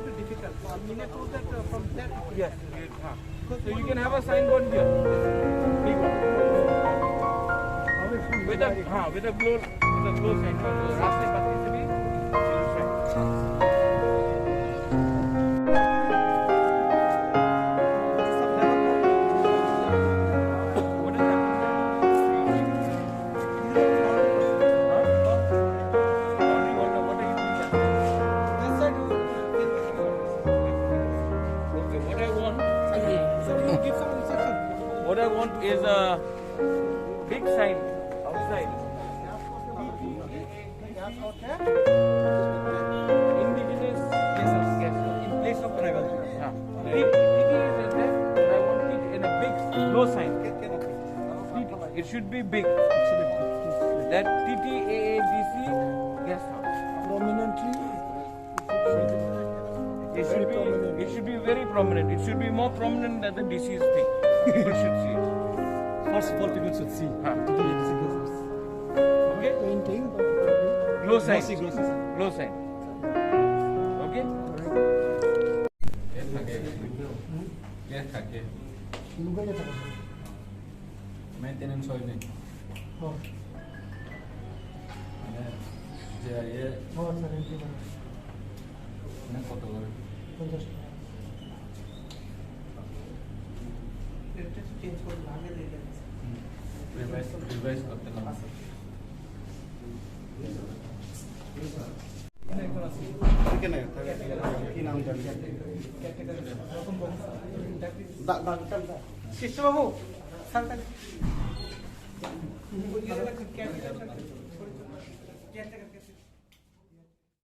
be difficult. So I mean, from there. Yes. So you can have a signboard here. Big one. With a glow sign. रास्ते बाकी से भी What I want is a big sign outside. Indigenous guest in place of tribal. TT is there, but I want it in a big low sign. It should be big. That TTAADC guest house. Prominently. It should be very prominent. It should be more prominent than the DC's thing. People should see it. First of all, people should see. Okay? Painting. Glow sign. Glow sign. Okay? Maintenance হয় নাই যে এ না কত করে revise করতে না কৃষ্ণবাবু sir